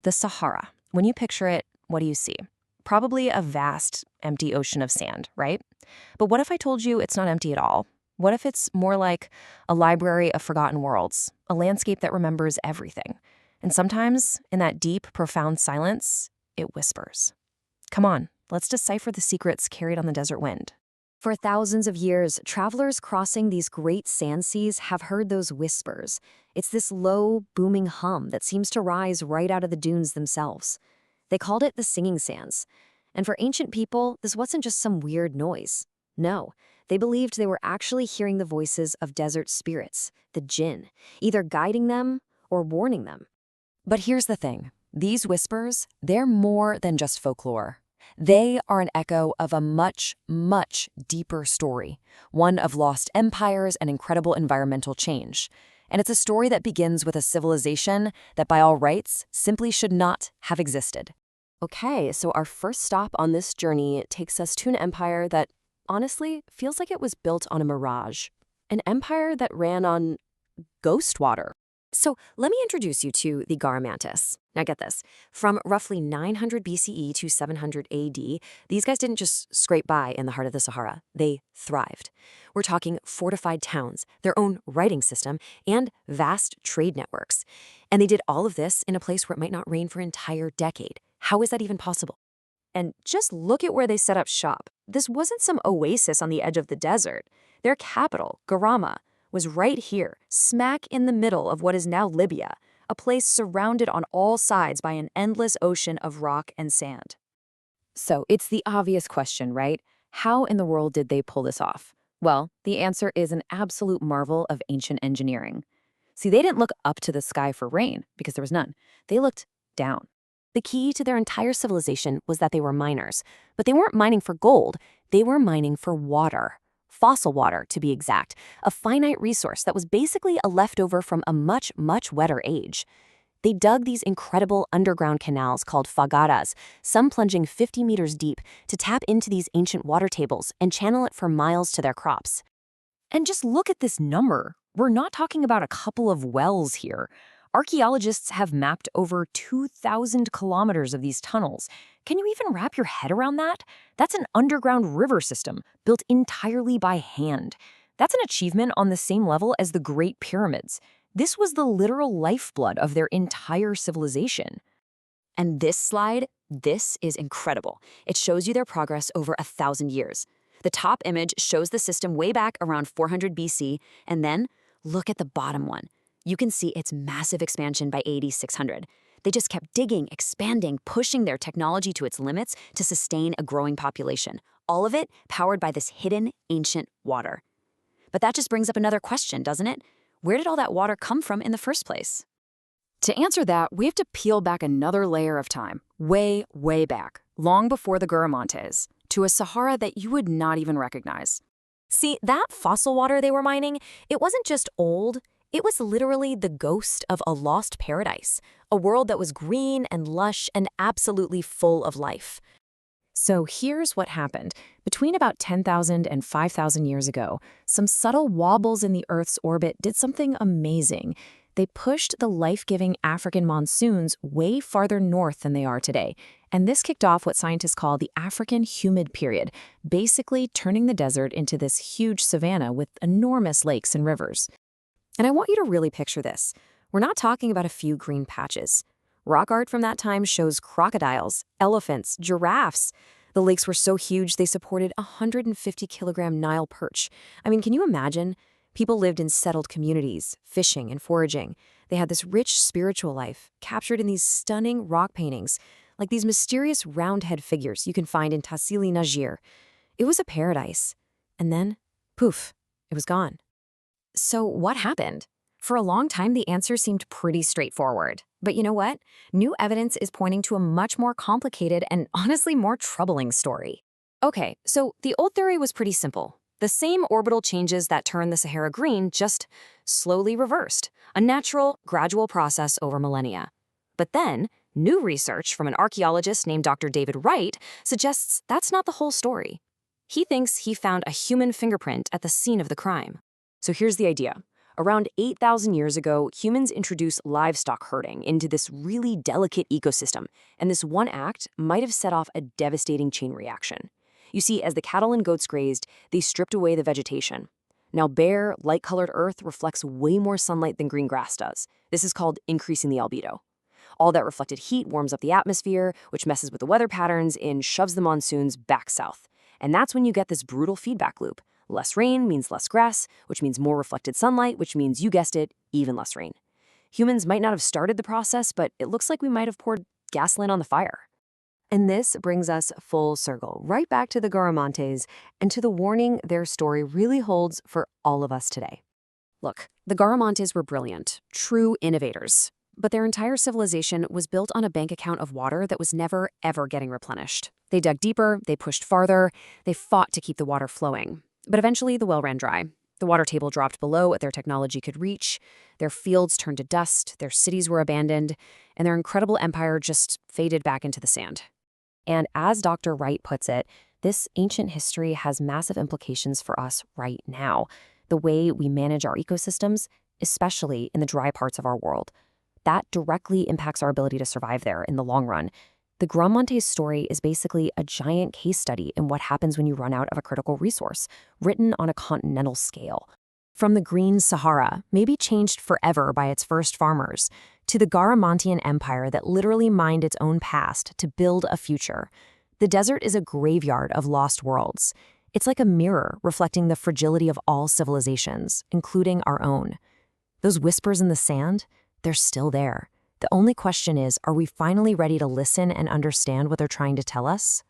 The Sahara. When you picture it, what do you see? Probably a vast, empty ocean of sand, right? But what if I told you it's not empty at all? What if it's more like a library of forgotten worlds, a landscape that remembers everything? And sometimes, in that deep, profound silence, it whispers. Come on, let's decipher the secrets carried on the desert wind. For thousands of years, travelers crossing these great sand seas have heard those whispers. It's this low, booming hum that seems to rise right out of the dunes themselves. They called it the singing sands. And for ancient people, this wasn't just some weird noise. No, they believed they were actually hearing the voices of desert spirits, the jinn, either guiding them or warning them. But here's the thing. These whispers, they're more than just folklore. They are an echo of a much, much deeper story, one of lost empires and incredible environmental change. And it's a story that begins with a civilization that by all rights simply should not have existed. Okay, so our first stop on this journey takes us to an empire that, honestly, feels like it was built on a mirage. An empire that ran on ghost water. So let me introduce you to the Garamantis. Now get this. From roughly 900 BCE to 700 AD, these guys didn't just scrape by in the heart of the Sahara. They thrived. We're talking fortified towns, their own writing system, and vast trade networks. And they did all of this in a place where it might not rain for an entire decade. How is that even possible? And just look at where they set up shop. This wasn't some oasis on the edge of the desert. Their capital, Garama, was right here, smack in the middle of what is now Libya, a place surrounded on all sides by an endless ocean of rock and sand. So it's the obvious question, right? How in the world did they pull this off? Well, the answer is an absolute marvel of ancient engineering. See, they didn't look up to the sky for rain, because there was none. They looked down. The key to their entire civilization was that they were miners. But they weren't mining for gold, they were mining for water. Fossil water, to be exact, a finite resource that was basically a leftover from a much, much wetter age. They dug these incredible underground canals called fagaras, some plunging 50 meters deep, to tap into these ancient water tables and channel it for miles to their crops. And just look at this number. We're not talking about a couple of wells here. Archaeologists have mapped over 2,000 kilometers of these tunnels. Can you even wrap your head around that? That's an underground river system built entirely by hand. That's an achievement on the same level as the Great Pyramids. This was the literal lifeblood of their entire civilization. And this slide, this is incredible. It shows you their progress over 1,000 years. The top image shows the system way back around 400 BC, and then look at the bottom one. You can see its massive expansion by AD 600. They just kept digging, expanding, pushing their technology to its limits to sustain a growing population. All of it powered by this hidden, ancient water. But that just brings up another question, doesn't it? Where did all that water come from in the first place? To answer that, we have to peel back another layer of time, way, way back, long before the Garamantes, to a Sahara that you would not even recognize. See, that fossil water they were mining, it wasn't just old. It was literally the ghost of a lost paradise, a world that was green and lush and absolutely full of life. So here's what happened. Between about 10,000 and 5,000 years ago, some subtle wobbles in the Earth's orbit did something amazing. They pushed the life-giving African monsoons way farther north than they are today. And this kicked off what scientists call the African humid period, basically turning the desert into this huge savanna with enormous lakes and rivers. And I want you to really picture this. We're not talking about a few green patches. Rock art from that time shows crocodiles, elephants, giraffes. The lakes were so huge they supported 150-kilogram Nile perch. I mean, can you imagine? People lived in settled communities, fishing and foraging. They had this rich spiritual life, captured in these stunning rock paintings, like these mysterious round-head figures you can find in Tassili Najir. It was a paradise. And then, poof, it was gone. So what happened? For a long time, the answer seemed pretty straightforward. But you know what? New evidence is pointing to a much more complicated and honestly more troubling story. Okay, so the old theory was pretty simple. The same orbital changes that turned the Sahara green just slowly reversed, a natural, gradual process over millennia. But then, new research from an archaeologist named Dr. David Wright suggests that's not the whole story. He thinks he found a human fingerprint at the scene of the crime. So here's the idea. Around 8,000 years ago, humans introduced livestock herding into this really delicate ecosystem, and this one act might have set off a devastating chain reaction. You see, as the cattle and goats grazed, they stripped away the vegetation. Now, bare, light-colored earth reflects way more sunlight than green grass does. This is called increasing the albedo. All that reflected heat warms up the atmosphere, which messes with the weather patterns and shoves the monsoons back south. And that's when you get this brutal feedback loop. Less rain means less grass, which means more reflected sunlight, which means, you guessed it, even less rain. Humans might not have started the process, but it looks like we might have poured gasoline on the fire. And this brings us full circle, right back to the Garamantes and to the warning their story really holds for all of us today. Look, the Garamantes were brilliant, true innovators. But their entire civilization was built on a bank account of water that was never, ever getting replenished. They dug deeper, they pushed farther, they fought to keep the water flowing. But eventually, the well ran dry. The water table dropped below what their technology could reach, their fields turned to dust, their cities were abandoned, and their incredible empire just faded back into the sand. And as Dr. Wright puts it, this ancient history has massive implications for us right now, the way we manage our ecosystems, especially in the dry parts of our world. That directly impacts our ability to survive there in the long run. The Garamantes story is basically a giant case study in what happens when you run out of a critical resource, written on a continental scale. From the Green Sahara, maybe changed forever by its first farmers, to the Garamantian Empire that literally mined its own past to build a future. The desert is a graveyard of lost worlds. It's like a mirror reflecting the fragility of all civilizations, including our own. Those whispers in the sand, they're still there. The only question is, are we finally ready to listen and understand what they're trying to tell us?